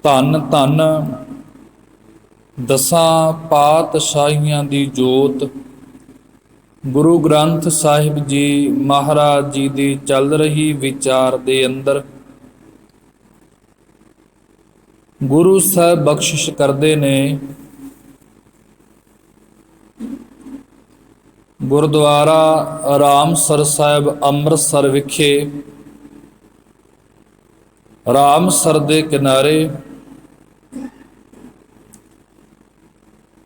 ਧੰਨ ਧੰਨ ਦਸਾਂ ਪਾਤਸ਼ਾਹੀਆਂ ਦੀ ਜੋਤ ਗੁਰੂ ਗ੍ਰੰਥ ਸਾਹਿਬ ਜੀ ਮਹਾਰਾਜ ਜੀ ਦੀ ਚੱਲ ਰਹੀ ਵਿਚਾਰ ਦੇ ਅੰਦਰ ਗੁਰੂ ਸਾਹਿਬ ਬਖਸ਼ਿਸ਼ ਕਰਦੇ ਨੇ। ਗੁਰਦੁਆਰਾ ਰਾਮਸਰ ਸਾਹਿਬ ਅੰਮ੍ਰਿਤਸਰ ਵਿਖੇ ਰਾਮਸਰ ਦੇ ਕਿਨਾਰੇ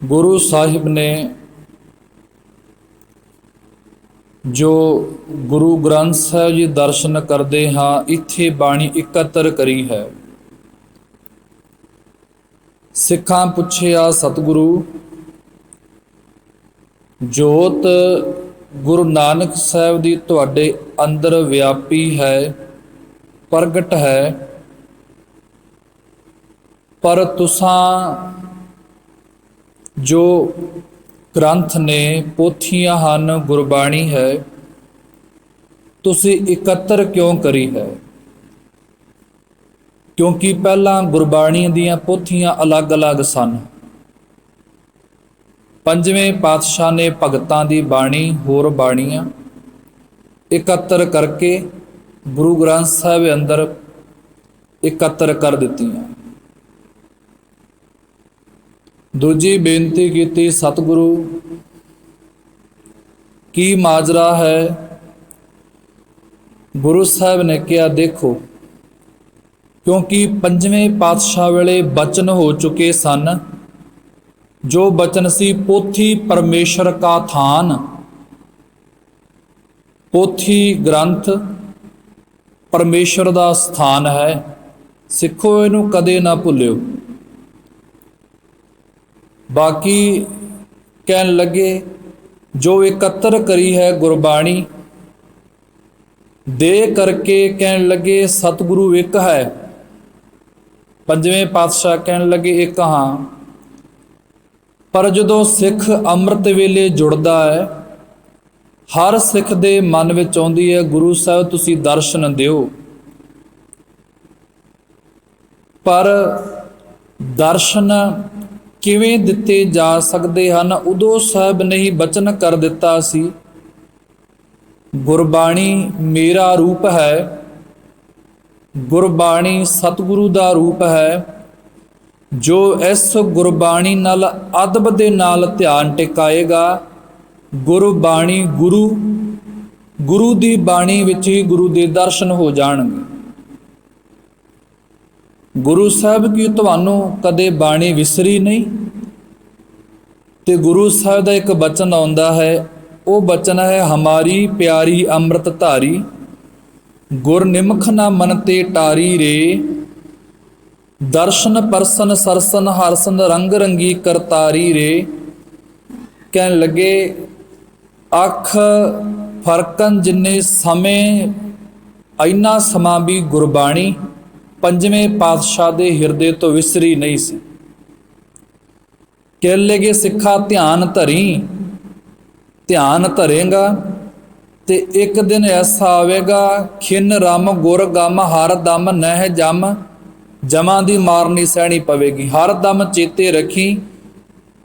ਗੁਰੂ ਸਾਹਿਬ ਨੇ ਜੋ ਗੁਰੂ ਗ੍ਰੰਥ ਸਾਹਿਬ ਜੀ ਦਰਸ਼ਨ ਕਰਦੇ ਹਾਂ, ਇੱਥੇ ਬਾਣੀ ਇਕੱਤਰ ਕਰੀ ਹੈ। ਸਿੱਖਾਂ ਪੁੱਛਿਆ ਸਤਿਗੁਰੂ, ਜੋਤ ਗੁਰੂ ਨਾਨਕ ਸਾਹਿਬ ਦੀ ਤੁਹਾਡੇ ਅੰਦਰ ਵਿਆਪੀ ਹੈ, ਪ੍ਰਗਟ ਹੈ, ਪਰ ਤੁਸਾਂ ਜੋ ਗ੍ਰੰਥ ਨੇ, ਪੋਥੀਆਂ ਹਨ, ਗੁਰਬਾਣੀ ਹੈ, ਤੁਸੀਂ ਇਕੱਤਰ ਕਿਉਂ ਕਰੀ ਹੈ? ਕਿਉਂਕਿ ਪਹਿਲਾਂ ਗੁਰਬਾਣੀ ਦੀਆਂ ਪੋਥੀਆਂ ਅਲੱਗ-ਅਲੱਗ ਸਨ। ਪੰਜਵੇਂ ਪਾਤਸ਼ਾਹ ਨੇ ਭਗਤਾਂ ਦੀ ਬਾਣੀ, ਹੋਰ ਬਾਣੀਆਂ ਇਕੱਤਰ ਕਰਕੇ ਗੁਰੂ ਗ੍ਰੰਥ ਸਾਹਿਬ ਅੰਦਰ ਇਕੱਤਰ ਕਰ ਦਿੱਤੀਆਂ। ਦੂਜੀ ਬੇਨਤੀ ਕੀਤੀ, ਸਤਿਗੁਰੂ ਕੀ ਮਾਜਰਾ ਹੈ? ਗੁਰੂ ਸਾਹਿਬ ਨੇ ਕਿਹਾ, ਦੇਖੋ, ਕਿਉਂਕਿ ਪੰਜਵੇਂ ਪਾਤਸ਼ਾਹ ਵੇਲੇ ਬਚਨ ਹੋ ਚੁੱਕੇ ਸਨ। ਜੋ ਬਚਨ ਸੀ, ਪੋਥੀ ਪਰਮੇਸ਼ਰ ਕਾ ਥਾਨ, ਪੋਥੀ ਗ੍ਰੰਥ ਪਰਮੇਸ਼ਰ ਦਾ ਸਥਾਨ ਹੈ। ਸਿੱਖੋ, ਇਹਨੂੰ ਕਦੇ ਨਾ ਭੁੱਲਿਓ। ਬਾਕੀ ਕਹਿਣ ਲੱਗੇ, ਜੋ ਇਕੱਤਰ ਕਰੀ ਹੈ ਗੁਰਬਾਣੀ ਦੇ ਕਰਕੇ, ਕਹਿਣ ਲੱਗੇ ਸਤਿਗੁਰੂ ਇੱਕ ਹੈ। ਪੰਜਵੇਂ ਪਾਤਸ਼ਾਹ ਕਹਿਣ ਲੱਗੇ, ਇੱਕ ਹਾਂ, ਪਰ ਜਦੋਂ ਸਿੱਖ ਅੰਮ੍ਰਿਤ ਵੇਲੇ ਜੁੜਦਾ ਹੈ, ਹਰ ਸਿੱਖ ਦੇ ਮਨ ਵਿੱਚ ਆਉਂਦੀ ਹੈ, ਗੁਰੂ ਸਾਹਿਬ ਤੁਸੀਂ ਦਰਸ਼ਨ ਦਿਓ। ਪਰ ਦਰਸ਼ਨ ਕਿਵੇਂ ਦਿੱਤੇ ਜਾ ਸਕਦੇ ਹਨ? ਉਦੋਂ ਸਾਹਿਬ ਨੇ ਹੀ ਬਚਨ ਕਰ ਦਿੱਤਾ ਸੀ, ਗੁਰਬਾਣੀ ਮੇਰਾ ਰੂਪ ਹੈ, ਗੁਰਬਾਣੀ ਸਤਿਗੁਰੂ ਦਾ ਰੂਪ ਹੈ। ਜੋ ਇਸ ਗੁਰਬਾਣੀ ਨਾਲ ਅਦਬ ਦੇ ਨਾਲ ਧਿਆਨ ਟਿਕਾਏਗਾ, ਗੁਰਬਾਣੀ ਗੁਰੂ ਦੀ ਬਾਣੀ ਵਿੱਚ ਹੀ ਗੁਰੂ ਦੇ ਦਰਸ਼ਨ ਹੋ ਜਾਣਗੇ। ਗੁਰੂ ਸਾਹਿਬ ਕੀ ਤੁਹਾਨੂੰ ਕਦੇ ਬਾਣੀ ਵਿਸਰੀ ਨਹੀਂ। ਤੇ ਗੁਰੂ ਸਾਹਿਬ ਦਾ ਇੱਕ ਬਚਨ ਆਉਂਦਾ ਹੈ, ਉਹ ਬਚਨ ਹੈ, ਹਮਾਰੀ ਪਿਆਰੀ ਅੰਮ੍ਰਿਤ ਧਾਰੀ, ਗੁਰ ਨਿਮਖ ਨਾ ਮਨ ਤੇ ਟਾਰੀ ਰੇ, ਦਰਸ਼ਨ ਪਰਸਨ ਸਰਸਨ ਹਰਸਨ ਰੰਗ ਰੰਗੀ ਕਰਤਾਰੀ ਰੇ। ਕਹਿਣ ਲੱਗੇ, ਅੱਖ ਫਰਕਨ ਜਿੰਨੇ ਸਮੇਂ, ਇੰਨਾ ਸਮਾਂ ਵੀ ਗੁਰਬਾਣੀ ਪੰਜਵੇਂ ਪਾਤਸ਼ਾਹ ਦੇ ਹਿਰਦੇ ਤੋਂ ਵਿਸਰੀ ਨਹੀਂ ਸੀ। ਕਹਿ ਲਗੇ, ਸਿੱਖਾ ਧਿਆਨ ਧਰੀ, ਧਿਆਨ ਧਰੇਗਾ ਤੇ ਇੱਕ ਦਿਨ ਐਸਾ ਆਵੇਗਾ, ਖਿਨ ਰਮ ਗੁਰ ਗਮ ਹਰ ਦਮ ਨਹਿ ਜਮ, ਜਮਾਂ ਦੀ ਮਾਰ ਨਹੀਂ ਸਹਿਣੀ ਪਵੇਗੀ। ਹਰ ਦਮ ਚੇਤੇ ਰੱਖੀ,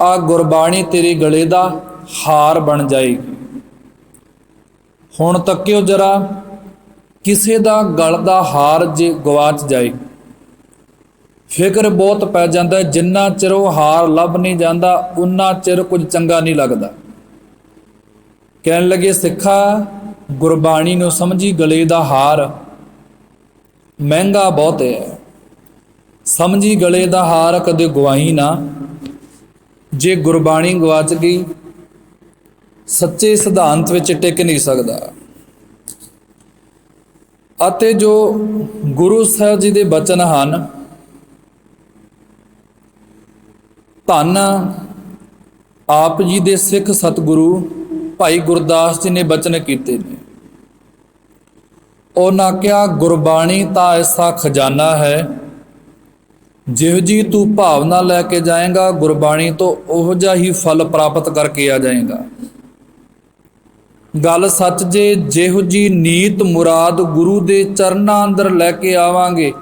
ਆ ਗੁਰਬਾਣੀ ਤੇਰੇ ਗਲੇ ਦਾ ਹਾਰ ਬਣ ਜਾਏਗੀ। ਹੁਣ ਤੱਕਿਓ ਜਰਾ, ਕਿਸੇ ਦਾ ਗਲ ਦਾ ਹਾਰ ਜੇ ਗਵਾਚ ਜਾਏ, ਫਿਕਰ ਬਹੁਤ ਪੈ ਜਾਂਦਾ। ਜਿੰਨਾ ਚਿਰ ਉਹ ਹਾਰ ਲੱਭ ਨਹੀਂ ਜਾਂਦਾ, ਉਨਾ ਚਿਰ ਕੁਝ ਚੰਗਾ ਨਹੀਂ ਲੱਗਦਾ। ਕਹਿਣ ਲੱਗੇ, ਸਿੱਖਾ ਗੁਰਬਾਣੀ ਨੂੰ ਸਮਝੀ, ਗਲੇ ਦਾ ਹਾਰ ਮਹਿੰਗਾ ਬਹੁਤ ਹੈ। ਸਮਝੀ ਗਲੇ ਦਾ ਹਾਰ ਕਦੇ ਗਵਾਈ ਨਾ। ਜੇ ਗੁਰਬਾਣੀ ਗਵਾਚ ਗਈ, ਸੱਚੇ ਸਿਧਾਂਤ ਵਿੱਚ ਟਿਕ ਨਹੀਂ ਸਕਦਾ। ਅਤੇ ਜੋ ਗੁਰੂ ਸਾਹਿਬ ਜੀ ਦੇ ਬਚਨ ਹਨ, ਧੰਨ ਆਪ ਜੀ ਦੇ ਸਿੱਖ ਸਤਿਗੁਰੂ ਭਾਈ ਗੁਰਦਾਸ ਜੀ ਨੇ ਬਚਨ ਕੀਤੇ ਨੇ। ਉਹਨਾਂ ਕਿਹਾ, ਗੁਰਬਾਣੀ ਤਾਂ ਐਸਾ ਖਜ਼ਾਨਾ ਹੈ, ਜਿਹੋ ਜੀ ਤੂੰ ਭਾਵਨਾ ਲੈ ਕੇ ਜਾਏਗਾ, ਗੁਰਬਾਣੀ ਤੋਂ ਉਹੋ ਜਿਹਾ ਹੀ ਫਲ ਪ੍ਰਾਪਤ ਕਰਕੇ ਆ ਜਾਏਗਾ। ਗੱਲ ਸੱਚ ਜੇ ਜਿਹੋ ਜੀ ਨੀਤ ਮੁਰਾਦ ਗੁਰੂ ਦੇ ਚਰਨਾਂ ਅੰਦਰ ਲੈ ਕੇ ਆਵਾਂਗੇ,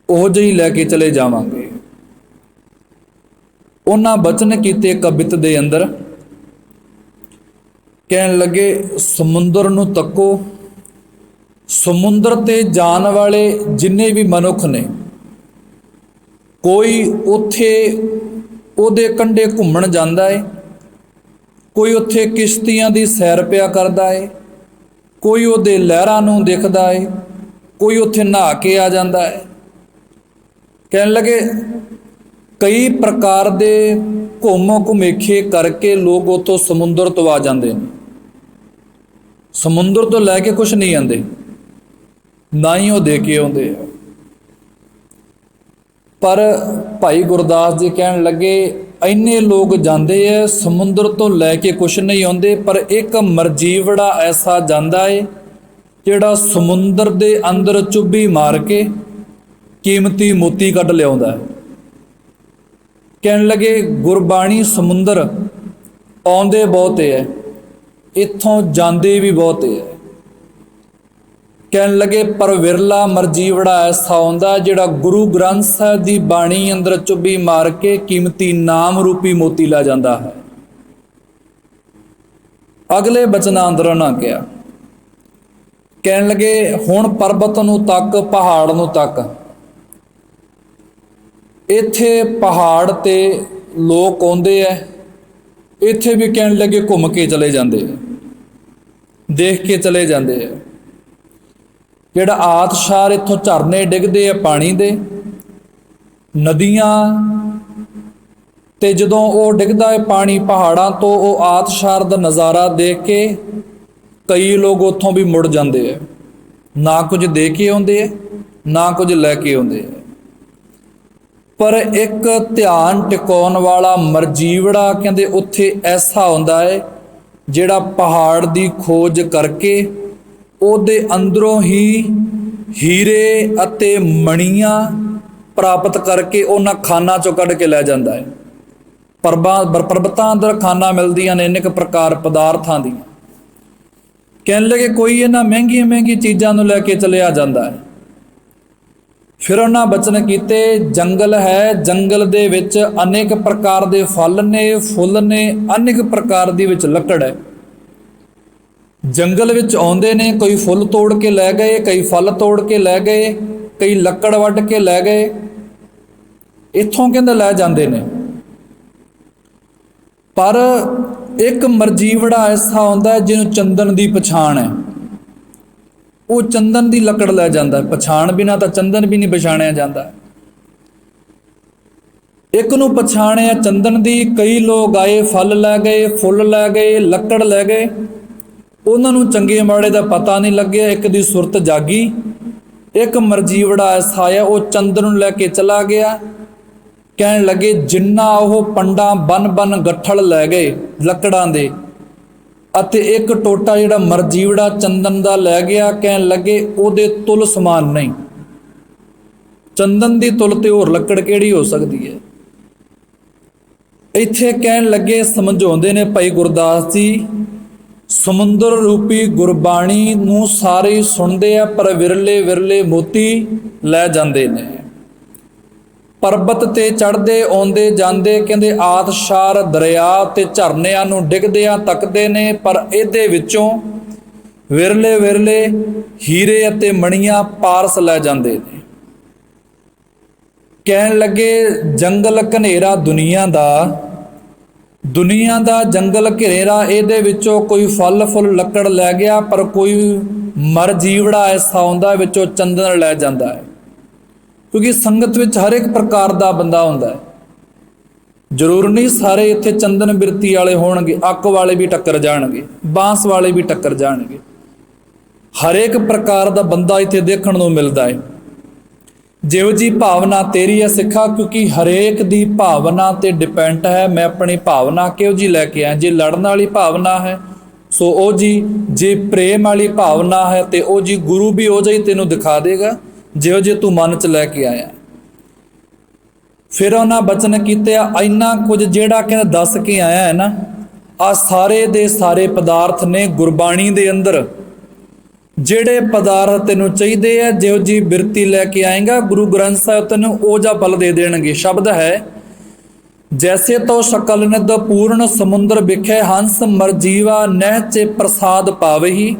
ਉਹ ਜਿਹੀ ਲੈ ਕੇ ਚਲੇ ਜਾਵਾਂਗੇ। ਉਹਨਾਂ ਬਚਨ ਕੀਤੇ ਕਵਿਤ ਦੇ ਅੰਦਰ, ਕਹਿਣ ਲੱਗੇ ਸਮੁੰਦਰ ਨੂੰ ਤੱਕੋ, ਸਮੁੰਦਰ ਤੇ ਜਾਣ ਵਾਲੇ ਜਿੰਨੇ ਵੀ ਮਨੁੱਖ ਨੇ, ਕੋਈ ਉੱਥੇ ਉਹਦੇ ਕੰਢੇ ਘੁੰਮਣ ਜਾਂਦਾ ਹੈ, ਕੋਈ ਉੱਥੇ ਕਿਸ਼ਤੀਆਂ ਦੀ ਸੈਰ ਪਿਆ ਕਰਦਾ ਹੈ, ਕੋਈ ਉਹਦੇ ਲਹਿਰਾਂ ਨੂੰ ਦੇਖਦਾ ਹੈ, ਕੋਈ ਉੱਥੇ ਨਹਾ ਕੇ ਆ ਜਾਂਦਾ ਹੈ। ਕਹਿਣ ਲੱਗੇ ਕਈ ਪ੍ਰਕਾਰ ਦੇ ਘੁੰਮ ਘੁਮੇਖੇ ਕਰਕੇ ਲੋਕ ਉੱਥੋਂ ਸਮੁੰਦਰ ਤੋਂ ਆ ਜਾਂਦੇ ਨੇ। ਸਮੁੰਦਰ ਤੋਂ ਲੈ ਕੇ ਕੁਛ ਨਹੀਂ ਆਉਂਦੇ, ਨਾ ਹੀ ਉਹ ਦੇ ਕੇ ਆਉਂਦੇ ਆ। ਪਰ ਭਾਈ ਗੁਰਦਾਸ ਜੀ ਕਹਿਣ ਲੱਗੇ ਇੰਨੇ ਲੋਕ ਜਾਂਦੇ ਆ, ਸਮੁੰਦਰ ਤੋਂ ਲੈ ਕੇ ਕੁਛ ਨਹੀਂ ਆਉਂਦੇ, ਪਰ ਇੱਕ ਮਰਜੀਵੜਾ ਐਸਾ ਜਾਂਦਾ ਹੈ ਜਿਹੜਾ ਸਮੁੰਦਰ ਦੇ ਅੰਦਰ ਚੁੱਭੀ ਮਾਰ ਕੇ ਕੀਮਤੀ ਮੋਤੀ ਕੱਢ ਲਿਆਉਂਦਾ ਹੈ। ਕਹਿਣ ਲੱਗੇ ਗੁਰਬਾਣੀ ਸਮੁੰਦਰ ਆਉਂਦੇ ਬਹੁਤੇ ਹੈ, ਇੱਥੋਂ ਜਾਂਦੇ ਵੀ ਬਹੁਤੇ ਹੈ। ਕਹਿਣ ਲੱਗੇ ਪਰ ਵਿਰਲਾ ਮਰਜੀਵੜਾ ਐਸਾ ਆਉਂਦਾ ਜਿਹੜਾ ਗੁਰੂ ਗ੍ਰੰਥ ਸਾਹਿਬ ਦੀ ਬਾਣੀ ਅੰਦਰ ਚੁੱਭੀ ਮਾਰ ਕੇ ਕੀਮਤੀ ਨਾਮ ਰੂਪੀ ਮੋਤੀ ਲੈ ਜਾਂਦਾ ਹੈ। ਅਗਲੇ ਬਚਨਾਂ ਅੰਦਰ ਨਾ ਕਿਹਾ, ਕਹਿਣ ਲੱਗੇ ਹੁਣ ਪਰਬਤ ਨੂੰ ਤੱਕ, ਪਹਾੜ ਨੂੰ ਤੱਕ। ਇੱਥੇ ਪਹਾੜ ਤੇ ਲੋਕ ਆਉਂਦੇ ਐ, ਇੱਥੇ ਵੀ ਕਹਿਣ ਲੱਗੇ ਘੁੰਮ ਕੇ ਚਲੇ ਜਾਂਦੇ ਆ, ਦੇਖ ਕੇ ਚਲੇ ਜਾਂਦੇ ਆ। ਜਿਹੜਾ ਆਤਸ਼ਾਰ ਇੱਥੋਂ ਝਰਨੇ ਡਿੱਗਦੇ ਆ ਪਾਣੀ ਦੇ, ਨਦੀਆਂ ਤੇ ਜਦੋਂ ਉਹ ਡਿੱਗਦਾ ਹੈ ਪਾਣੀ ਪਹਾੜਾਂ ਤੋਂ, ਉਹ ਆਤਸ਼ਾਰ ਦਾ ਨਜ਼ਾਰਾ ਦੇਖ ਕੇ ਕਈ ਲੋਕ ਉੱਥੋਂ ਵੀ ਮੁੜ ਜਾਂਦੇ ਆ, ਨਾ ਕੁਝ ਦੇ ਕੇ ਆਉਂਦੇ ਆ, ਨਾ ਕੁਝ ਲੈ ਕੇ ਆਉਂਦੇ ਆ। ਪਰ ਇੱਕ ਧਿਆਨ ਟਿਕਾਉਣ ਵਾਲਾ ਮਰਜੀਵੜਾ ਕਹਿੰਦੇ ਉੱਥੇ ਐਸਾ ਹੁੰਦਾ ਹੈ ਜਿਹੜਾ ਪਹਾੜ ਦੀ ਖੋਜ ਕਰਕੇ ਉਹਦੇ ਅੰਦਰੋਂ ਹੀ ਹੀਰੇ ਅਤੇ ਮਣੀਆਂ ਪ੍ਰਾਪਤ ਕਰਕੇ ਉਹਨਾਂ ਖਾਨਾਂ ਚੋਂ ਕੱਢ ਕੇ ਲੈ ਜਾਂਦਾ ਹੈ। ਪਰਬਤਾਂ ਅੰਦਰ ਖਾਨਾਂ ਮਿਲਦੀਆਂ ਨੇ ਅਨੇਕ ਪ੍ਰਕਾਰ ਪਦਾਰਥਾਂ ਦੀਆਂ। ਕਹਿਣ ਲੱਗੇ ਕੋਈ ਇਹਨਾਂ ਮਹਿੰਗੀਆਂ ਮਹਿੰਗੀ ਚੀਜ਼ਾਂ ਨੂੰ ਲੈ ਕੇ ਚਲਿਆ ਜਾਂਦਾ ਹੈ। ਫਿਰ ਉਹਨਾਂ ਬਚਨ ਕੀਤੇ ਜੰਗਲ ਹੈ, ਜੰਗਲ ਦੇ ਵਿੱਚ ਅਨੇਕ ਪ੍ਰਕਾਰ ਦੇ ਫਲ ਨੇ, ਫੁੱਲ ਨੇ, ਅਨੇਕ ਪ੍ਰਕਾਰ ਦੀ ਵਿੱਚ ਲੱਕੜ ਹੈ। ਜੰਗਲ ਵਿੱਚ ਆਉਂਦੇ ਨੇ, ਕੋਈ ਫੁੱਲ ਤੋੜ ਕੇ ਲੈ ਗਏ, ਕਈ ਫਲ ਤੋੜ ਕੇ ਲੈ ਗਏ, ਕਈ ਲੱਕੜ ਵੱਢ ਕੇ ਲੈ ਗਏ, ਇੱਥੋਂ ਕਹਿੰਦੇ ਲੈ ਜਾਂਦੇ ਨੇ। ਪਰ ਇੱਕ ਮਰਜੀਵੜਾ ਐਸਾ ਹੁੰਦਾ ਜਿਹਨੂੰ ਚੰਦਨ ਦੀ ਪਛਾਣ ਹੈ, ਉਹ ਚੰਦਨ ਦੀ ਲੱਕੜ ਲੈ ਜਾਂਦਾ। ਪਛਾਣ ਬਿਨਾਂ ਤਾਂ ਚੰਦਨ ਵੀ ਨਹੀਂ ਪਛਾਣਿਆ ਜਾਂਦਾ। ਇੱਕ ਨੂੰ ਪਛਾਣਿਆ ਚੰਦਨ ਦੀ, ਕਈ ਲੋਕ ਆਏ ਫਲ ਲੈ ਗਏ, ਫੁੱਲ ਲੈ ਗਏ, ਲੱਕੜ ਲੈ ਗਏ, ਉਹਨਾਂ ਨੂੰ ਚੰਗੇ ਮਾੜੇ ਦਾ ਪਤਾ ਨਹੀਂ ਲੱਗਿਆ। ਇੱਕ ਦੀ ਸੁਰਤ ਜਾਗੀ, ਇੱਕ ਮਰਜੀਵੜਾ ਐਸਾ ਆਇਆ ਉਹ ਚੰਦਨ ਨੂੰ ਲੈ ਕੇ ਚਲਾ ਗਿਆ। ਕਹਿਣ ਲੱਗੇ ਜਿੰਨਾ ਉਹ ਪੰਡਾਂ ਬਨ ਗੱਠਲ ਲੈ ਗਏ ਲੱਕੜਾਂ ਦੇ, ਅਤੇ ਇੱਕ ਟੋਟਾ ਜਿਹੜਾ ਮਰਜੀਵੜਾ ਚੰਦਨ ਦਾ ਲੈ ਗਿਆ, ਕਹਿਣ ਲੱਗੇ ਉਹਦੇ ਤੁਲ ਸਮਾਨ ਨਹੀਂ। ਚੰਦਨ ਦੀ ਤੁਲ ਤੇ ਹੋਰ ਲੱਕੜ ਕਿਹੜੀ ਹੋ ਸਕਦੀ ਹੈ। ਇੱਥੇ ਕਹਿਣ ਲੱਗੇ ਸਮਝਾਉਂਦੇ ਨੇ ਭਾਈ ਗੁਰਦਾਸ ਜੀ, ਸਮੁੰਦਰ ਰੂਪੀ ਗੁਰਬਾਣੀ ਨੂੰ ਸਾਰੇ ਸੁਣਦੇ ਆ, ਪਰ ਵਿਰਲੇ ਵਿਰਲੇ ਮੋਤੀ ਲੈ ਜਾਂਦੇ ਨੇ। ਪਰਬਤ ਤੇ ਚੜ੍ਹਦੇ ਆਉਂਦੇ ਜਾਂਦੇ ਕਹਿੰਦੇ ਆਤਸ਼ਾਰ ਦਰਿਆ ਤੇ ਝਰਨਿਆਂ ਨੂੰ ਡਿੱਗਦਿਆਂ ਤੱਕਦੇ ਨੇ, ਪਰ ਇਹਦੇ ਵਿੱਚੋਂ ਵਿਰਲੇ ਵਿਰਲੇ ਹੀਰੇ ਅਤੇ ਮਣੀਆਂ ਪਾਰਸ ਲੈ ਜਾਂਦੇ ਨੇ। ਕਹਿਣ ਲੱਗੇ ਜੰਗਲ ਘਨੇਰਾ ਦੁਨੀਆ ਦਾ ਜੰਗਲ ਘੇਰਾ, ਇਹਦੇ ਵਿੱਚੋਂ ਕੋਈ ਫਲ ਫੁੱਲ ਲੱਕੜ ਲੈ ਗਿਆ, ਪਰ ਕੋਈ ਮਰਜੀਵੜਾ ਐਸਾ ਆਉਂਦਾ ਵਿੱਚੋਂ ਚੰਦਨ ਲੈ ਜਾਂਦਾ ਹੈ। ਕਿਉਂਕਿ ਸੰਗਤ ਵਿੱਚ ਹਰ ਇੱਕ ਪ੍ਰਕਾਰ ਦਾ ਬੰਦਾ ਹੁੰਦਾ ਹੈ, ਜ਼ਰੂਰ ਨਹੀਂ ਸਾਰੇ ਇੱਥੇ ਚੰਦਨ ਬਿਰਤੀ ਵਾਲੇ ਹੋਣਗੇ, ਅੱਕ ਵਾਲੇ ਵੀ ਟੱਕਰ ਜਾਣਗੇ, ਬਾਂਸ ਵਾਲੇ ਵੀ ਟੱਕਰ ਜਾਣਗੇ। ਹਰੇਕ ਪ੍ਰਕਾਰ ਦਾ ਬੰਦਾ ਇੱਥੇ ਦੇਖਣ ਨੂੰ ਮਿਲਦਾ ਹੈ। ਜਿਹੋ ਜੀ ਭਾਵਨਾ ਤੇਰੀ ਹੈ ਸਿੱਖਾ, ਕਿਉਂਕਿ ਹਰੇਕ ਦੀ ਭਾਵਨਾ ਤੇ ਡਿਪੈਂਡ ਹੈ ਮੈਂ ਆਪਣੀ ਭਾਵਨਾ ਕਿਹੋ ਜੀ ਲੈ ਕੇ ਆਇਆ। ਜੇ ਲੜਨ ਵਾਲੀ ਭਾਵਨਾ ਹੈ ਸੋ ਉਹ ਜੀ, ਜੇ ਪ੍ਰੇਮ ਵਾਲੀ ਭਾਵਨਾ ਹੈ ਤੇ ਉਹ ਜੀ ਗੁਰੂ ਵੀ ਉਹ ਜਿਹੀ ਤੈਨੂੰ ਦਿਖਾ ਦੇਗਾ ਜਿਹੋ ਜੇ ਤੂੰ ਮਨ 'ਚ ਲੈ ਕੇ ਆਇਆ। ਫਿਰ ਉਹਨਾਂ ਬਚਨ ਕੀਤੇ ਆ ਇੰਨਾ ਕੁਝ ਜਿਹੜਾ ਕਹਿੰਦਾ ਦੱਸ ਕੇ ਆਇਆ ਹੈ ਨਾ, ਆ ਸਾਰੇ ਦੇ ਸਾਰੇ ਪਦਾਰਥ ਨੇ ਗੁਰਬਾਣੀ ਦੇ ਅੰਦਰ ਜਿਹੜੇ ਪਦਾਰਥ ਤੈਨੂੰ ਚਾਹੀਦੇ ਆ, ਜਿਹੋ ਜੀ ਬਿਰਤੀ ਲੈ ਕੇ ਆਏਗਾ, ਗੁਰੂ ਗ੍ਰੰਥ ਸਾਹਿਬ ਤੈਨੂੰ ਉਹ ਜਿਹਾ ਫਲ ਦੇ ਦੇਣਗੇ। ਸ਼ਬਦ ਹੈ, ਜੈਸੇ ਤੋ ਸਕਲ ਨਿਧ ਪੂਰਨ ਸਮੁੰਦਰ ਵਿਖੇ ਹੰਸ ਮਰਜੀਵਾ ਨਹਿ ਚੇ ਪ੍ਰਸਾਦ ਪਾਵਹੀ।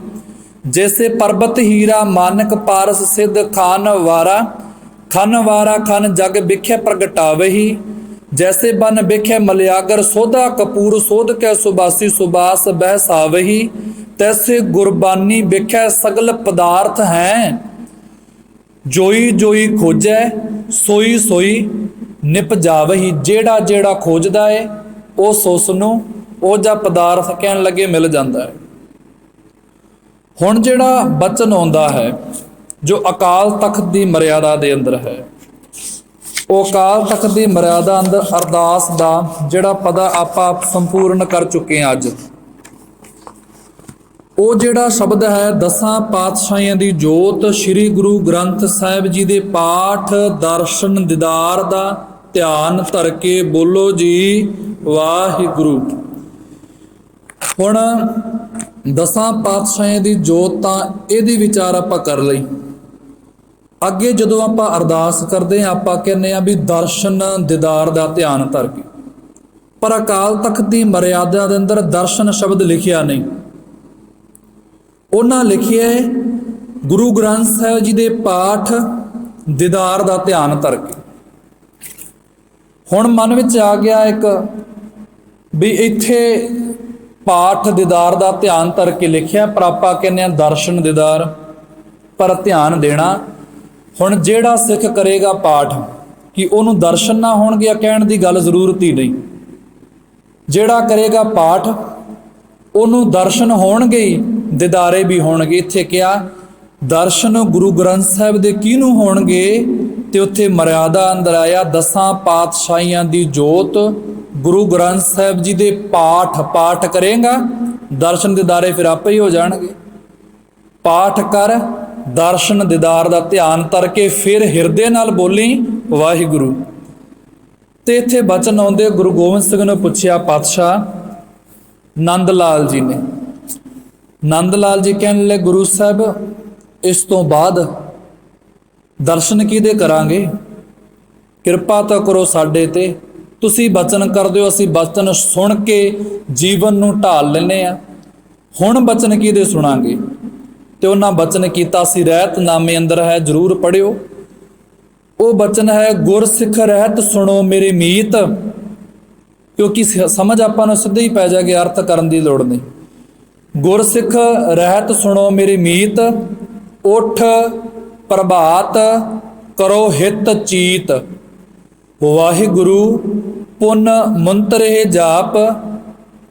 ਜੈਸੇ ਪਰਬਤ ਹੀਰਾ ਮਾਨਕ ਪਾਰਸ ਸਿੱਧ ਖਾਨ ਵਾਰਾ ਖਨ ਜਗ ਵਿਖੇ ਪ੍ਰਗਟਾਵਹੀ। ਜੈਸੇ ਬਨ ਵਿਖੇ ਮਲਿਆਗਰ ਸੋਧਾ ਕਪੂਰ ਸੋਧ ਕੇ ਸੁਬਾਸੀ ਸੁਬਾਸ ਬਹਿਸਾਵਹੀ। ਤੈਸੇ ਗੁਰਬਾਨੀ ਵਿਖੇ ਸਗਲ ਪਦਾਰਥ ਹੈ। ਜੋਈ ਜੋਈ ਖੋਜੈ ਸੋਈ ਸੋਈ ਨਿਪ ਜਾਵਹੀ। ਜਿਹੜਾ ਜਿਹੜਾ ਖੋਜਦਾ ਹੈ ਉਸ ਨੂੰ ਉਹ ਜਿਹਾ ਪਦਾਰਥ ਕਹਿਣ ਲੱਗੇ ਮਿਲ ਜਾਂਦਾ ਹੈ। ਹੁਣ ਜਿਹੜਾ ਬਚਨ ਆਉਂਦਾ ਹੈ ਜੋ ਅਕਾਲ ਤਖਤ ਦੀ ਮਰਿਆਦਾ ਦੇ ਅੰਦਰ ਹੈ, ਉਹ ਅਕਾਲ ਤਖਤ ਦੀ ਮਰਿਆਦਾ ਅੰਦਰ ਅਰਦਾਸ ਦਾ ਜਿਹੜਾ ਪਦਾ ਆਪਾਂ ਸੰਪੂਰਨ ਕਰ ਚੁੱਕੇ ਹਾਂ ਅੱਜ। ਉਹ ਜਿਹੜਾ ਸ਼ਬਦ ਹੈ, ਦਸਾਂ ਪਾਤਸ਼ਾਹੀਆਂ ਦੀ ਜੋਤ ਸ੍ਰੀ ਗੁਰੂ ਗ੍ਰੰਥ ਸਾਹਿਬ ਜੀ ਦੇ ਪਾਠ ਦਰਸ਼ਨ ਦੀਦਾਰ ਦਾ ਧਿਆਨ ਧਰ ਕੇ ਬੋਲੋ ਜੀ ਵਾਹਿਗੁਰੂ। ਹੁਣ ਦਸਾਂ ਪਾਤਸ਼ਾਹੀਆਂ ਦੀ ਜੋਤ ਤਾਂ ਇਹਦੀ ਵਿਚਾਰ ਆਪਾਂ ਕਰ ਲਈ। ਅੱਗੇ ਜਦੋਂ ਆਪਾਂ ਅਰਦਾਸ ਕਰਦੇ ਹਾਂ ਆਪਾਂ ਕਹਿੰਦੇ ਹਾਂ ਵੀ ਦਰਸ਼ਨ ਦੀਦਾਰ ਦਾ ਧਿਆਨ ਧਰ ਕੇ, ਪਰ ਅਕਾਲ ਤਖਤ ਦੀ ਮਰਿਆਦਾ ਦੇ ਅੰਦਰ ਦਰਸ਼ਨ ਸ਼ਬਦ ਲਿਖਿਆ ਨਹੀਂ। ਉਹਨਾਂ ਲਿਖਿਆ ਹੈ ਗੁਰੂ ਗ੍ਰੰਥ ਸਾਹਿਬ ਜੀ ਦੇ ਪਾਠ ਦੀਦਾਰ ਦਾ ਧਿਆਨ ਧਰ ਕੇ। ਹੁਣ ਮਨ ਵਿੱਚ ਆ ਗਿਆ ਇੱਕ ਵੀ ਇੱਥੇ ਪਾਠ ਦੀਦਾਰ ਦਾ ਧਿਆਨ ਧਰ ਕੇ ਲਿਖਿਆ, ਪਰ ਆਪਾਂ ਕਹਿੰਦੇ ਹਾਂ ਦਰਸ਼ਨ ਦੀਦਾਰ, ਪਰ ਧਿਆਨ ਦੇਣਾ। ਹੁਣ ਜਿਹੜਾ ਸਿੱਖ ਕਰੇਗਾ ਪਾਠ ਕਿ ਉਹਨੂੰ ਦਰਸ਼ਨ ਨਾ ਹੋਣਗੇ ਕਹਿਣ ਦੀ ਗੱਲ ਜ਼ਰੂਰਤ ਹੀ ਨਹੀਂ। ਜਿਹੜਾ ਕਰੇਗਾ ਪਾਠ ਉਹਨੂੰ ਦਰਸ਼ਨ ਹੋਣਗੇ ਹੀ, ਦੀਦਾਰੇ ਵੀ ਹੋਣਗੇ। ਇੱਥੇ ਕਿਹਾ ਦਰਸ਼ਨ ਗੁਰੂ ਗ੍ਰੰਥ ਸਾਹਿਬ ਦੇ ਕਿਹਨੂੰ ਹੋਣਗੇ, ਤੇ ਉੱਥੇ ਮਰਿਆਦਾ ਅੰਦਰ ਆਇਆ ਦਸਾਂ ਪਾਤਸ਼ਾਹੀਆਂ ਦੀ ਜੋਤ ਗੁਰੂ ਗ੍ਰੰਥ ਸਾਹਿਬ ਜੀ ਦੇ ਪਾਠ ਕਰੇਗਾ, ਦਰਸ਼ਨ ਦੀਦਾਰੇ ਫਿਰ ਆਪੇ ਹੀ ਹੋ ਜਾਣਗੇ। ਪਾਠ ਕਰ, ਦਰਸ਼ਨ ਦੀਦਾਰ ਦਾ ਧਿਆਨ ਧਰ ਕੇ ਫਿਰ ਹਿਰਦੇ ਨਾਲ ਬੋਲੀ ਵਾਹਿਗੁਰੂ। ਤੇ ਇੱਥੇ ਬਚਨ ਆਉਂਦੇ, ਗੁਰੂ ਗੋਬਿੰਦ ਸਿੰਘ ਨੂੰ ਪੁੱਛਿਆ ਪਾਤਸ਼ਾਹ ਨੰਦ ਲਾਲ ਜੀ ਨੇ। ਨੰਦ ਲਾਲ ਜੀ ਕਹਿਣ ਲੱਗੇ ਗੁਰੂ ਸਾਹਿਬ ਇਸ ਤੋਂ ਬਾਅਦ ਦਰਸ਼ਨ ਕਿਹਦੇ ਕਰਾਂਗੇ, ਕਿਰਪਾ ਤਾਂ ਕਰੋ ਸਾਡੇ ਤੇ। ਤੁਸੀਂ ਬਚਨ ਕਰ ਦਿਓ, ਅਸੀਂ ਬਚਨ ਸੁਣ ਕੇ ਜੀਵਨ ਨੂੰ ਢਾਲ ਲੈਂਦੇ ਹਾਂ। ਹੁਣ ਬਚਨ ਕਿਹਦੇ ਸੁਣਾਂਗੇ? ਤੇ ਉਹਨਾਂ ਬਚਨ ਕੀਤਾ ਸੀ, ਰਹਿਤਨਾਮੇ ਅੰਦਰ ਹੈ, ਜ਼ਰੂਰ ਪੜ੍ਹਿਓ। ਉਹ ਬਚਨ ਹੈ ਗੁਰਸਿੱਖ ਰਹਿਤ ਸੁਣੋ ਮੇਰੇ ਮੀਤ। ਕਿਉਂਕਿ ਸਮਝ ਆਪਾਂ ਨੂੰ ਸਿੱਧਾ ਹੀ ਪੈ ਜਾਗੇ, ਅਰਥ ਕਰਨ ਦੀ ਲੋੜ ਨਹੀਂ। ਗੁਰਸਿੱਖ ਰਹਿਤ ਸੁਣੋ ਮੇਰੇ ਮੀਤ, ਉਠ ਪ੍ਰਭਾਤ ਕਰੋ ਹਿਤ ਚੀਤ। ਵਾਹਿਗੁਰੂ ਪੁੰਨ ਮੰਤਰੇ ਜਾਪ,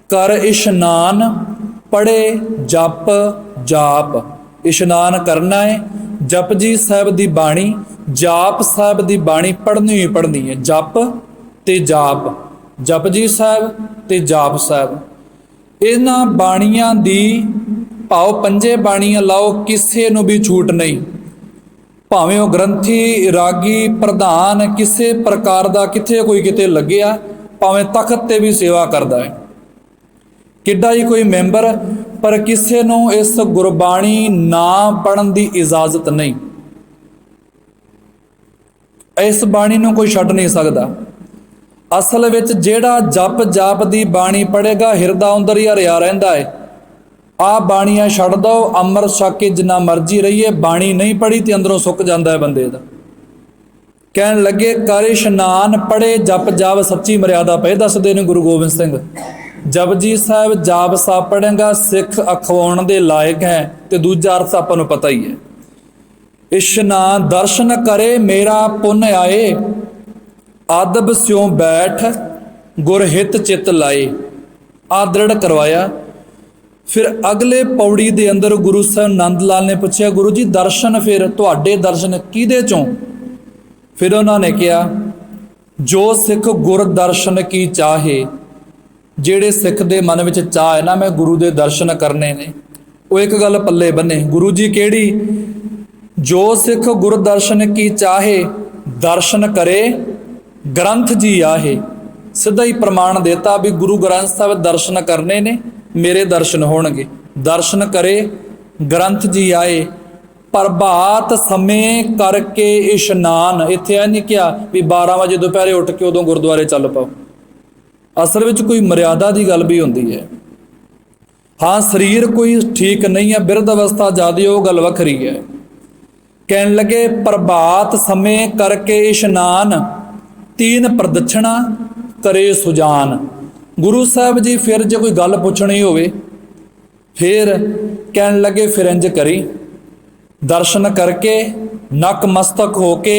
ਕਰ ਇਸ਼ਨਾਨ ਪੜ੍ਹੇ ਜਪ ਜਾਪ। ਇਸ਼ਨਾਨ ਕਰਨਾ ਹੈ, ਜਪਜੀ ਸਾਹਿਬ ਦੀ ਬਾਣੀ, ਜਾਪ ਸਾਹਿਬ ਦੀ ਬਾਣੀ ਪੜ੍ਹਨੀ ਹੀ ਪੜ੍ਹਨੀ ਹੈ। ਜਪ ਤੇ ਜਾਪ, ਜਪਜੀ ਸਾਹਿਬ ਤੇ ਜਾਪ ਸਾਹਿਬ, ਇਹਨਾਂ ਬਾਣੀਆਂ ਦੀ ਭਾਵ ਪੰਜੇ ਬਾਣੀਆਂ ਲਾਓ, ਕਿਸੇ ਨੂੰ ਵੀ ਛੂਟ ਨਹੀਂ। ਭਾਵੇਂ ਉਹ ਗ੍ਰੰਥੀ ਰਾਗੀ ਪ੍ਰਧਾਨ ਕਿਸੇ ਪ੍ਰਕਾਰ ਦਾ ਕਿਤੇ ਕੋਈ ਕਿਤੇ ਲੱਗਿਆ, ਭਾਵੇਂ ਤਖਤ ਤੇ ਵੀ ਸੇਵਾ ਕਰਦਾ ਹੈ, ਕਿੱਡਾ ਹੀ ਕੋਈ ਮੈਂਬਰ, ਪਰ ਕਿਸੇ ਨੂੰ ਇਸ ਗੁਰਬਾਣੀ ਨਾ ਪੜ੍ਹਨ ਦੀ ਇਜਾਜ਼ਤ ਨਹੀਂ। ਇਸ ਬਾਣੀ ਨੂੰ ਕੋਈ ਛੱਡ ਨਹੀਂ ਸਕਦਾ। ਅਸਲ ਵਿੱਚ ਜਿਹੜਾ ਜਪ ਜਾਪ ਦੀ ਬਾਣੀ ਪੜ੍ਹੇਗਾ ਹਿਰਦਾ ਅੰਦਰ ਹੀ ਹਰਿਆ ਰਹਿੰਦਾ ਹੈ। ਆਹ ਬਾਣੀਆਂ ਛੱਡ ਦਿਓ, ਅੰਮ੍ਰਿਤ ਛਕ ਕੇ ਜਿੰਨਾ ਮਰਜ਼ੀ ਰਹੀਏ, ਬਾਣੀ ਨਹੀਂ ਪੜ੍ਹੀ ਤੇ ਅੰਦਰੋਂ ਸੁੱਕ ਜਾਂਦਾ ਹੈ ਬੰਦੇ ਦਾ। ਕਹਿਣ ਲੱਗੇ ਕਰ ਇਸ਼ਨਾਨ ਪੜ੍ਹੇ ਜਪ ਜਾਪ, ਸੱਚੀ ਮਰਿਆਦਾ ਪਏ ਦੱਸਦੇ ਨੇ ਗੁਰੂ ਗੋਬਿੰਦ ਸਿੰਘ। ਜਪਜੀ ਸਾਹਿਬ ਜਾਪ ਸਾਹਿਬ ਪੜ੍ਹੇਗਾ, ਸਿੱਖ ਅਖਵਾਉਣ ਦੇ ਲਾਇਕ ਹੈ। ਤੇ ਦੂਜਾ ਅਰਥ ਆਪਾਂ ਨੂੰ ਪਤਾ ਹੀ ਹੈ, ਇਸ਼ਨਾਨ ਦਰਸ਼ਨ ਕਰੇ ਮੇਰਾ ਪੁੰਨ ਆਏ, ਆਦਬ ਸਿਉ ਬੈਠ ਗੁਰ ਹਿਤ ਚਿਤ ਲਾਏ। ਆਦਰੜ ਕਰਵਾਇਆ। ਫਿਰ ਅਗਲੇ ਪੌੜੀ ਦੇ ਅੰਦਰ ਗੁਰੂ ਸਾਹਿਬ ਨੰਦ ਲਾਲ ਨੇ ਪੁੱਛਿਆ, ਗੁਰੂ ਜੀ ਦਰਸ਼ਨ ਫਿਰ ਤੁਹਾਡੇ ਦਰਸ਼ਨ ਕਿਹਦੇ ਚੋਂ? ਫਿਰ ਉਹਨਾਂ ਨੇ ਕਿਹਾ ਜੋ ਸਿੱਖ ਗੁਰ ਦਰਸ਼ਨ ਕੀ ਚਾਹੇ। ਜਿਹੜੇ ਸਿੱਖ ਦੇ ਮਨ ਵਿੱਚ ਚਾਹ ਹੈ ਨਾ ਮੈਂ ਗੁਰੂ ਦੇ ਦਰਸ਼ਨ ਕਰਨੇ ਨੇ, ਉਹ ਇੱਕ ਗੱਲ ਪੱਲੇ ਬੰਨੇ, ਗੁਰੂ ਜੀ ਕਿਹੜੀ? ਜੋ ਸਿੱਖ ਗੁਰ ਦਰਸ਼ਨ ਕੀ ਚਾਹੇ, ਦਰਸ਼ਨ ਕਰੇ ਗ੍ਰੰਥ ਜੀ ਆਹੇ। ਸਿੱਧਾ ਹੀ ਪ੍ਰਮਾਣ ਦੇਤਾ ਵੀ ਗੁਰੂ ਗ੍ਰੰਥ ਸਾਹਿਬ ਦਰਸ਼ਨ ਕਰਨੇ ਨੇ, ਮੇਰੇ ਦਰਸ਼ਨ ਹੋਣਗੇ। ਦਰਸ਼ਨ ਕਰੇ ਗ੍ਰੰਥ ਜੀ ਆਏ, ਪ੍ਰਭਾਤ ਸਮੇਂ ਕਰਕੇ ਇਸ਼ਨਾਨ। ਇੱਥੇ ਇਹ ਨਹੀਂ ਕਿਹਾ ਵੀ 12 ਵਜੇ ਦੁਪਹਿਰੇ ਉੱਠ ਕੇ ਉਦੋਂ ਗੁਰਦੁਆਰੇ ਚੱਲ ਪਾਓ। ਅਸਲ ਵਿੱਚ ਕੋਈ ਮਰਿਆਦਾ ਦੀ ਗੱਲ ਵੀ ਹੁੰਦੀ ਹੈ। ਹਾਂ, ਸਰੀਰ ਕੋਈ ਠੀਕ ਨਹੀਂ ਹੈ, ਬਿਰਧ ਅਵਸਥਾ ਜ਼ਿਆਦੀ, ਉਹ ਗੱਲ ਵੱਖਰੀ ਹੈ। ਕਹਿਣ ਲੱਗੇ ਪ੍ਰਭਾਤ ਸਮੇਂ ਕਰਕੇ ਇਸ਼ਨਾਨ, ਤੀਨ ਪ੍ਰਦਛਣਾ ਕਰੇ ਸੁਜਾਨ। ਗੁਰੂ ਸਾਹਿਬ ਜੀ ਫਿਰ ਜੇ ਕੋਈ ਗੱਲ ਪੁੱਛਣੀ ਹੋਵੇ ਫਿਰ ਕਹਿਣ ਲੱਗੇ ਫਿਰ ਇੰਝ ਕਰੀ, ਦਰਸ਼ਨ ਕਰਕੇ ਨਕ ਮਸਤਕ ਹੋ ਕੇ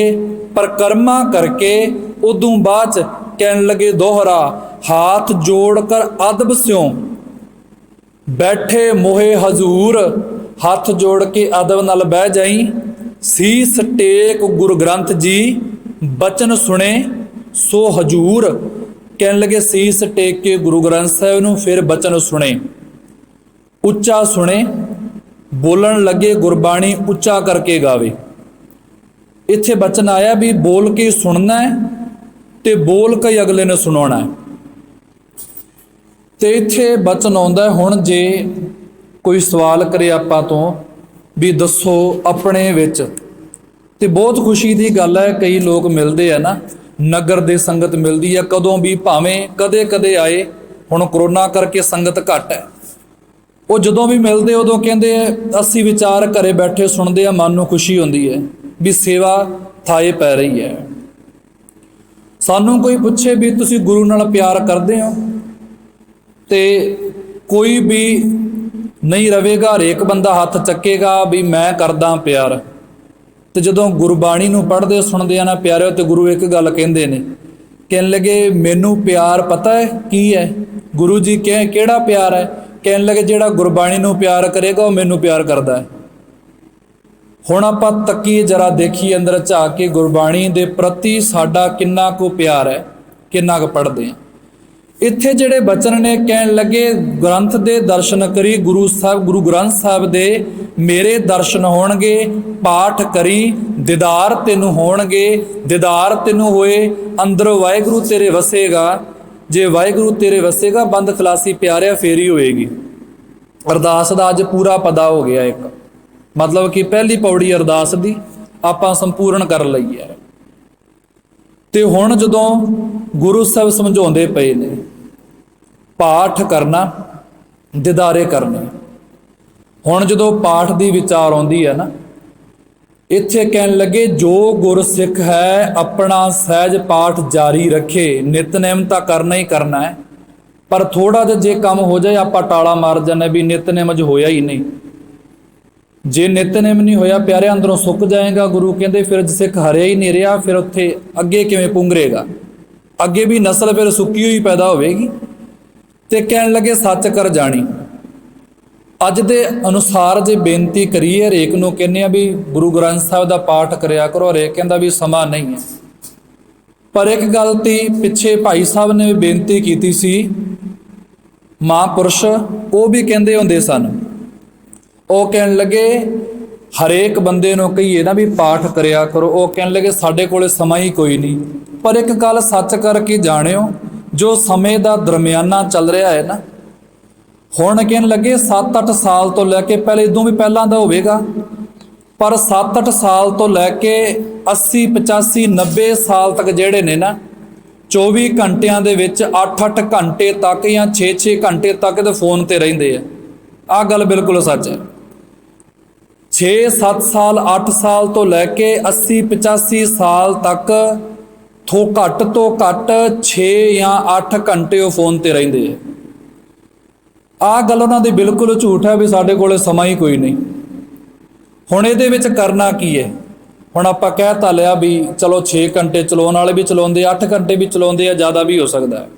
ਪਰਿਕਰਮਾ ਕਰਕੇ ਉਦੋਂ ਬਾਅਦ 'ਚ ਕਹਿਣ ਲੱਗੇ ਦੋਹਰਾ, ਹਾਥ ਜੋੜ ਕਰ ਅਦਬ ਸਿਉ ਬੈਠੇ ਮੋਹੇ ਹਜ਼ੂਰ। ਹੱਥ ਜੋੜ ਕੇ ਅਦਬ ਨਾਲ ਬਹਿ ਜਾਈ, ਸੀਸ ਟੇਕ ਗੁਰੂ ਗ੍ਰੰਥ ਜੀ ਬਚਨ ਸੁਣੇ ਸੋ ਹਜ਼ੂਰ। ਕਹਿਣ ਲੱਗੇ ਸੀਸ ਟੇਕ ਕੇ ਗੁਰੂ ਗ੍ਰੰਥ ਸਾਹਿਬ ਨੂੰ ਫਿਰ ਬਚਨ ਸੁਣੇ, ਉੱਚਾ ਸੁਣੇ। ਬੋਲਣ ਲੱਗੇ ਗੁਰਬਾਣੀ ਉੱਚਾ ਕਰਕੇ ਗਾਵੇ। ਇੱਥੇ ਬਚਨ ਆਇਆ ਵੀ ਬੋਲ ਕੇ ਸੁਣਨਾ ਹੈ ਤੇ ਬੋਲ ਕੇ ਅਗਲੇ ਨੂੰ ਸੁਣਾਉਣਾ ਹੈ। ਤੇ ਇੱਥੇ ਬਚਨ ਆਉਂਦਾ, ਹੁਣ ਜੇ ਕੋਈ ਸਵਾਲ ਕਰੇ ਆਪਾਂ ਤੋਂ ਵੀ ਦੱਸੋ ਆਪਣੇ ਵਿੱਚ, ਤੇ ਬਹੁਤ ਖੁਸ਼ੀ ਦੀ ਗੱਲ ਹੈ, ਕਈ ਲੋਕ ਮਿਲਦੇ ਆ ਨਾ, ਨਗਰ ਦੇ ਸੰਗਤ ਮਿਲਦੀ ਹੈ ਕਦੋਂ ਵੀ, ਭਾਵੇਂ ਕਦੇ ਕਦੇ ਆਏ। ਹੁਣ ਕਰੋਨਾ ਕਰਕੇ ਸੰਗਤ ਘੱਟ ਹੈ। ਉਹ ਜਦੋਂ ਵੀ ਮਿਲਦੇ ਉਦੋਂ ਕਹਿੰਦੇ ਅਸੀਂ ਵਿਚਾਰ ਘਰੇ ਬੈਠੇ ਸੁਣਦੇ ਆ, ਮਨ ਨੂੰ ਖੁਸ਼ੀ ਹੁੰਦੀ ਹੈ ਵੀ ਸੇਵਾ ਥਾਏ ਪੈ ਰਹੀ ਹੈ। ਸਾਨੂੰ ਕੋਈ ਪੁੱਛੇ ਵੀ ਤੁਸੀਂ ਗੁਰੂ ਨਾਲ ਪਿਆਰ ਕਰਦੇ ਹੋ, ਤੇ ਕੋਈ ਵੀ ਨਹੀਂ ਰਵੇਗਾ, ਹਰੇਕ ਬੰਦਾ ਹੱਥ ਚੱਕੇਗਾ ਵੀ ਮੈਂ ਕਰਦਾ ਪਿਆਰ। ਤੇ ਜਦੋਂ ਗੁਰਬਾਣੀ ਨੂੰ ਪੜ੍ਹਦੇ ਸੁਣਦੇ ਆ ਨਾ ਪਿਆਰਿਓ, ਤੇ ਗੁਰੂ ਇੱਕ ਗੱਲ ਕਹਿੰਦੇ ਨੇ, ਕਹਿਣ ਲੱਗੇ ਮੈਨੂੰ ਪਿਆਰ ਪਤਾ ਹੈ ਕੀ ਹੈ। ਗੁਰੂ ਜੀ ਕਹੇ ਕਿਹੜਾ ਪਿਆਰ ਹੈ? ਕਹਿਣ ਲੱਗੇ ਜਿਹੜਾ ਗੁਰਬਾਣੀ ਨੂੰ ਪਿਆਰ ਕਰੇਗਾ ਉਹ ਮੈਨੂੰ ਪਿਆਰ ਕਰਦਾ ਹੈ। ਹੁਣ ਆਪਾਂ ਤੱਕੀਏ ਜਰਾ, ਦੇਖੀਏ ਅੰਦਰ ਝਾਕ ਕੇ ਗੁਰਬਾਣੀ ਦੇ ਪ੍ਰਤੀ ਸਾਡਾ ਕਿੰਨਾ ਕੁ ਪਿਆਰ ਹੈ, ਕਿੰਨਾ ਕੁ ਪੜ੍ਹਦੇ ਹਾਂ। ਇੱਥੇ ਜਿਹੜੇ ਬਚਨ ਨੇ, ਕਹਿਣ ਲੱਗੇ ਗ੍ਰੰਥ ਦੇ ਦਰਸ਼ਨ ਕਰੀ, ਗੁਰੂ ਸਾਹਿਬ ਗੁਰੂ ਗ੍ਰੰਥ ਸਾਹਿਬ ਦੇ ਮੇਰੇ ਦਰਸ਼ਨ ਹੋਣਗੇ, ਪਾਠ ਕਰੀ ਦੀਦਾਰ ਤੈਨੂੰ ਹੋਣਗੇ। ਦੀਦਾਰ ਤੈਨੂੰ ਹੋਏ ਅੰਦਰੋਂ ਵਾਹਿਗੁਰੂ ਤੇਰੇ ਵਸੇਗਾ। ਜੇ ਵਾਹਿਗੁਰੂ ਤੇਰੇ ਵਸੇਗਾ ਬੰਦ ਖਲਾਸੀ ਪਿਆਰਿਆ ਫੇਰ ਹੀ ਹੋਏਗੀ। ਅਰਦਾਸ ਦਾ ਅੱਜ ਪੂਰਾ ਪਦਾ ਹੋ ਗਿਆ ਇੱਕ, ਮਤਲਬ ਕਿ ਪਹਿਲੀ ਪੌੜੀ ਅਰਦਾਸ ਦੀ ਆਪਾਂ ਸੰਪੂਰਨ ਕਰ ਲਈ ਹੈ। ਤੇ ਹੁਣ ਜਦੋਂ ਗੁਰੂ ਸਾਹਿਬ ਸਮਝਾਉਂਦੇ ਪਏ ਨੇ ਪਾਠ ਕਰਨਾ, ਦੀਦਾਰੇ ਕਰਨੇ। ਹੁਣ ਜਦੋਂ ਪਾਠ ਦੀ ਵਿਚਾਰ ਆਉਂਦੀ ਹੈ ਨਾ, ਇੱਥੇ ਕਹਿਣ ਲੱਗੇ ਜੋ ਗੁਰਸਿੱਖ ਹੈ ਆਪਣਾ ਸਹਿਜ ਪਾਠ ਜਾਰੀ ਰੱਖੇ। ਨਿਤਨੇਮ ਤਾਂ ਕਰਨਾ ਹੀ ਕਰਨਾ ਹੈ, ਪਰ ਥੋੜਾ ਜਿਹਾ ਜੇ ਕੰਮ ਹੋ ਜਾਏ ਆਪਾਂ ਟਾਲਾ ਮਾਰ ਜਾਂਦੇ ਵੀ ਨਿਤਨੇਮ ਅਜ ਹੋਇਆ ਹੀ ਨਹੀਂ। ਜੇ ਨਿਤਨੇਮ ਨਹੀਂ ਹੋਇਆ ਪਿਆਰੇ ਅੰਦਰੋਂ ਸੁੱਕ ਜਾਏਗਾ। ਗੁਰੂ ਕਹਿੰਦੇ ਫਿਰ ਸਿੱਖ ਹਰਿਆ ਹੀ ਨਹੀਂ ਰਿਹਾ, ਫਿਰ ਉੱਥੇ ਅੱਗੇ ਕਿਵੇਂ ਪੁੰਗਰੇਗਾ? ਅੱਗੇ ਵੀ ਨਸਲ ਫਿਰ ਸੁੱਕੀ ਹੋਈ ਪੈਦਾ ਹੋਵੇਗੀ। ਤੇ ਕਹਿਣ ਲੱਗੇ ਸੱਚ ਕਰ ਜਾਣੀ। ਅੱਜ ਦੇ ਅਨੁਸਾਰ ਜੇ ਬੇਨਤੀ ਕਰੀਏ, ਹਰੇਕ ਨੂੰ ਕਹਿੰਦੇ ਆ ਵੀ ਗੁਰੂ ਗ੍ਰੰਥ ਸਾਹਿਬ ਦਾ ਪਾਠ ਕਰਿਆ ਕਰੋ, ਹਰੇਕ ਕਹਿੰਦਾ ਵੀ ਸਮਾਂ ਨਹੀਂ ਹੈ। ਪਰ ਇੱਕ ਗੱਲ ਤੀ ਪਿੱਛੇ ਭਾਈ ਸਾਹਿਬ ਨੇ ਬੇਨਤੀ ਕੀਤੀ ਸੀ, ਮਹਾਂਪੁਰਸ਼ ਉਹ ਵੀ ਕਹਿੰਦੇ ਹੁੰਦੇ ਸਨ, ਉਹ ਕਹਿਣ ਲੱਗੇ ਹਰੇਕ ਬੰਦੇ ਨੂੰ ਕਹੀਏ ਨਾ ਵੀ ਪਾਠ ਕਰਿਆ ਕਰੋ, ਉਹ ਕਹਿਣ ਲੱਗੇ ਸਾਡੇ ਕੋਲੇ ਸਮਾਂ ਹੀ ਕੋਈ ਨਹੀਂ। ਪਰ ਇੱਕ ਗੱਲ ਸੱਚ ਕਰਕੇ ਜਾਣਿਓ, ਜੋ ਸਮੇਂ ਦਾ ਦਰਮਿਆਨਾ ਚੱਲ ਰਿਹਾ ਹੈ ਨਾ, ਹੁਣ ਕਹਿਣ ਲੱਗੇ 7-8 ਸਾਲ ਤੋਂ ਲੈ ਕੇ, ਪਹਿਲੇ ਇਦੋਂ ਵੀ ਪਹਿਲਾਂ ਦਾ ਹੋਵੇਗਾ, ਪਰ 7-8 ਸਾਲ ਤੋਂ ਲੈ ਕੇ 80 85 90 ਸਾਲ ਤੱਕ ਜਿਹੜੇ ਨੇ ਨਾ, 24 ਘੰਟਿਆਂ ਦੇ ਵਿੱਚ 8-8 ਘੰਟੇ ਤੱਕ ਜਾਂ 6-6 ਘੰਟੇ ਤੱਕ ਦੇ ਫੋਨ ਤੇ ਰਹਿੰਦੇ ਆ। ਆਹ ਗੱਲ ਬਿਲਕੁਲ ਸੱਚ ਹੈ। 6-7 ਸਾਲ 8 ਸਾਲ ਤੋਂ ਲੈ ਕੇ 80 85 ਸਾਲ ਤੱਕ ਘੱਟ ਤੋਂ ਘੱਟ 6 ਜਾਂ 8 ਘੰਟੇ ਉਹ ਫੋਨ ਤੇ ਰਹਿੰਦੇ ਆ। ਆਹ ਗੱਲ ਉਹਨਾਂ ਦੀ ਬਿਲਕੁਲ ਝੂਠ ਹੈ ਵੀ ਸਾਡੇ ਕੋਲ ਸਮਾਂ ਹੀ ਕੋਈ ਨਹੀਂ। ਹੁਣ ਇਹਦੇ ਵਿੱਚ ਕਰਨਾ ਕੀ ਹੈ? ਹੁਣ ਆਪਾਂ ਕਹਿ ਤਾਂ ਲਿਆ ਵੀ ਚਲੋ 6 ਘੰਟੇ ਚਲਾਉਣ ਵਾਲੇ ਵੀ ਚਲਾਉਂਦੇ, 8 ਘੰਟੇ ਵੀ ਚਲਾਉਂਦੇ ਆ, ਜ਼ਿਆਦਾ ਵੀ ਹੋ ਸਕਦਾ ਹੈ।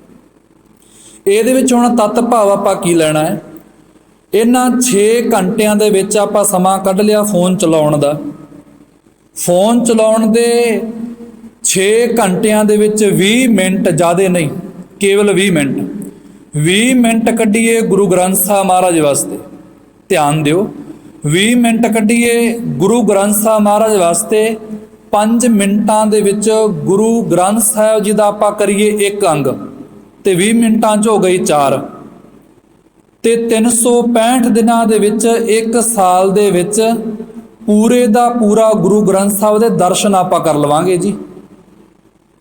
ਇਹਦੇ ਵਿੱਚ ਹੁਣ ਤੱਤ ਭਾਵ ਆਪਾਂ ਕੀ ਲੈਣਾ ਹੈ? ਇਹਨਾਂ 6 ਘੰਟਿਆਂ ਦੇ ਵਿੱਚ ਆਪਾਂ ਸਮਾਂ ਕੱਢ ਲਿਆ ਫੋਨ ਚਲਾਉਣ ਦਾ। ਫੋਨ ਚਲਾਉਣ ਦੇ 6 ਘੰਟਿਆਂ ਦੇ ਵਿੱਚ 20 ਮਿੰਟ, ਜ਼ਿਆਦਾ ਨਹੀਂ, ਕੇਵਲ 20 ਮਿੰਟ ਕੱਢੀਏ ਗੁਰੂ ਗ੍ਰੰਥ ਸਾਹਿਬ ਮਹਾਰਾਜ ਵਾਸਤੇ। ਧਿਆਨ ਦਿਓ, 20 ਮਿੰਟ ਕੱਢੀਏ ਗੁਰੂ ਗ੍ਰੰਥ ਸਾਹਿਬ ਮਹਾਰਾਜ ਵਾਸਤੇ। 5 ਮਿੰਟਾਂ ਦੇ ਵਿੱਚ ਗੁਰੂ ਗ੍ਰੰਥ ਸਾਹਿਬ ਜੀ ਦਾ ਆਪਾਂ ਕਰੀਏ ਇੱਕ ਅੰਗ, ਤੇ 20 ਮਿੰਟਾਂ 'ਚ ਹੋ ਗਈ 4। ਤੇ 365 ਦਿਨਾਂ ਦੇ ਵਿੱਚ 1 ਸਾਲ ਦੇ ਵਿੱਚ ਪੂਰੇ ਦਾ ਪੂਰਾ ਗੁਰੂ ਗ੍ਰੰਥ ਸਾਹਿਬ ਦੇ ਦਰਸ਼ਨ ਆਪਾਂ ਕਰ ਲਵਾਂਗੇ ਜੀ।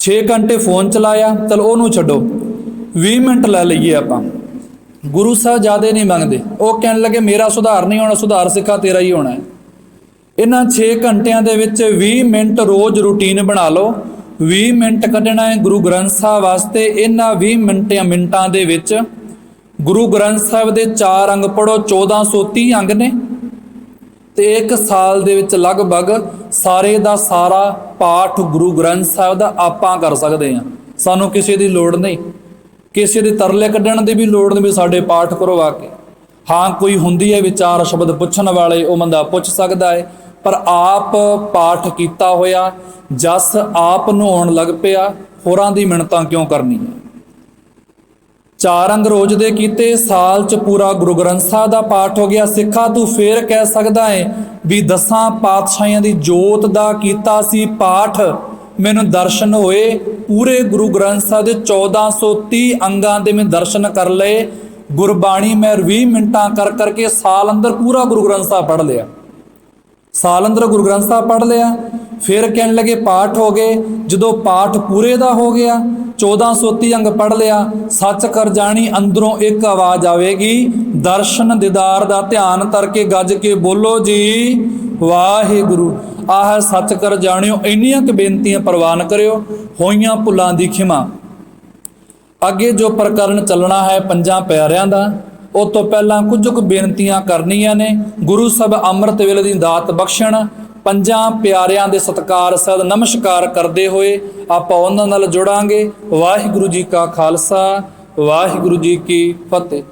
6 ਘੰਟੇ ਫੋਨ ਚਲਾਇਆ, ਚਲ ਉਹਨੂੰ ਛੱਡੋ, 20 ਮਿੰਟ ਲੈ ਲਈਏ ਆਪਾਂ। ਗੁਰੂ ਸਾਹਿਬ ਜ਼ਿਆਦਾ ਨਹੀਂ ਮੰਗਦੇ। ਉਹ ਕਹਿਣ ਲੱਗੇ ਮੇਰਾ ਸੁਧਾਰ ਨਹੀਂ ਹੋਣਾ, ਸੁਧਾਰ ਸਿੱਖਾ ਤੇਰਾ ਹੀ ਹੋਣਾ ਹੈ। ਇਹਨਾਂ 6 ਘੰਟਿਆਂ ਦੇ ਵਿੱਚ 20 ਮਿੰਟ ਰੋਜ਼ ਰੂਟੀਨ ਬਣਾ ਲਓ। 20 ਮਿੰਟ ਕੱਢਣਾ ਹੈ ਗੁਰੂ ਗ੍ਰੰਥ ਸਾਹਿਬ ਵਾਸਤੇ। ਇਹਨਾਂ 20 ਮਿੰਟਾਂ ਦੇ ਵਿੱਚ ਗੁਰੂ ਗ੍ਰੰਥ ਸਾਹਿਬ ਦੇ 4 ਅੰਗ ਪੜ੍ਹੋ। 1430 ਅੰਗ ਨੇ ਤੇ 1 ਸਾਲ ਦੇ ਵਿੱਚ ਲਗਭਗ ਸਾਰੇ ਦਾ ਸਾਰਾ ਪਾਠ ਗੁਰੂ ਗ੍ਰੰਥ ਸਾਹਿਬ ਦਾ ਆਪਾਂ ਕਰ ਸਕਦੇ ਹਾਂ। ਸਾਨੂੰ ਕਿਸੇ ਦੀ ਲੋੜ ਨਹੀਂ, ਕਿਸੇ ਦੇ ਤਰਲੇ ਕੱਢਣ ਦੀ ਵੀ ਲੋੜ ਨਹੀਂ ਵੀ ਸਾਡੇ ਪਾਠ ਕਰੋ ਆ ਕੇ। ਹਾਂ, ਕੋਈ ਹੁੰਦੀ ਹੈ ਵਿਚਾਰ ਸ਼ਬਦ ਪੁੱਛਣ ਵਾਲੇ, ਉਹ ਬੰਦਾ ਪੁੱਛ ਸਕਦਾ ਹੈ, ਪਰ ਆਪ ਪਾਠ ਕੀਤਾ ਹੋਇਆ, ਜਸ ਆਪ ਨੂੰ ਆਉਣ ਲੱਗ ਪਿਆ, ਹੋਰਾਂ ਦੀ ਮਿੰਨਤਾਂ ਕਿਉਂ ਕਰਨੀ ਹੈ। 4 ਅੰਗ ਰੋਜ਼ ਦੇ ਕੀਤੇ, ਸਾਲ 'ਚ ਪੂਰਾ ਗੁਰੂ ਗ੍ਰੰਥ ਸਾਹਿਬ ਦਾ ਪਾਠ ਹੋ ਗਿਆ। ਸਿੱਖਾ ਤੂੰ ਫੇਰ ਕਹਿ ਸਕਦਾ ਹੈ ਵੀ 10 ਪਾਤਸ਼ਾਹੀਆਂ ਦੀ ਜੋਤ ਦਾ ਕੀਤਾ ਸੀ ਪਾਠ, ਮੈਨੂੰ ਦਰਸ਼ਨ ਹੋਏ ਪੂਰੇ ਗੁਰੂ ਗ੍ਰੰਥ ਸਾਹਿਬ ਦੇ 1430 ਅੰਗਾਂ ਦੇ ਮੈਂ ਦਰਸ਼ਨ ਕਰ ਲਏ। ਗੁਰਬਾਣੀ ਮੈਂ 20 ਮਿੰਟਾਂ ਕਰ ਕਰਕੇ ਸਾਲ ਅੰਦਰ ਪੂਰਾ ਗੁਰੂ ਗ੍ਰੰਥ ਸਾਹਿਬ ਪੜ੍ਹ ਲਿਆ। ਸਾਲ ਅੰਦਰ ਗੁਰੂ ਗ੍ਰੰਥ ਸਾਹਿਬ ਪੜ੍ਹ ਲਿਆ। ਫਿਰ ਕਹਿਣ ਲੱਗੇ ਪਾਠ ਹੋ ਗਏ। ਜਦੋਂ ਪਾਠ ਪੂਰੇ ਦਾ ਹੋ ਗਿਆ, 1430 ਅੰਗ ਪੜ੍ਹ ਲਿਆ, ਸੱਚ ਕਰ ਜਾਣੀ ਅੰਦਰੋਂ ਇੱਕ ਆਵਾਜ਼ ਆਵੇਗੀ, ਦਰਸ਼ਨ ਦੀਦਾਰ ਦਾ ਧਿਆਨ ਕਰਕੇ ਗੱਜ ਕੇ ਬੋਲੋ ਜੀ ਵਾਹਿਗੁਰੂ। ਆਹ ਸੱਚ ਕਰ ਜਾਣਿਓ। ਇੰਨੀਆਂ ਕੁ ਬੇਨਤੀਆਂ ਪ੍ਰਵਾਨ ਕਰਿਓ, ਹੋਈਆਂ ਭੁੱਲਾਂ ਦੀ ਖਿਮਾ। ਅੱਗੇ ਜੋ ਪ੍ਰਕਰਨ ਚੱਲਣਾ ਹੈ 5 ਪਿਆਰਿਆਂ ਦਾ, ਉਹ ਤੋਂ ਪਹਿਲਾਂ ਕੁਝ ਕੁ ਬੇਨਤੀਆਂ ਕਰਨੀਆਂ ਨੇ। ਗੁਰੂ ਸਾਹਿਬ ਅੰਮ੍ਰਿਤ ਵੇਲੇ ਦੀ ਦਾਤ ਬਖਸ਼ਣ। 5 ਪਿਆਰਿਆਂ ਦੇ ਸਤਿਕਾਰ ਸਹਿਤ ਨਮਸਕਾਰ ਕਰਦੇ ਹੋਏ ਆਪਾਂ ਉਹਨਾਂ ਨਾਲ ਜੁੜਾਂਗੇ। ਵਾਹਿਗੁਰੂ ਜੀ ਕਾ ਖਾਲਸਾ, ਵਾਹਿਗੁਰੂ ਜੀ ਕੀ ਫਤਿਹ।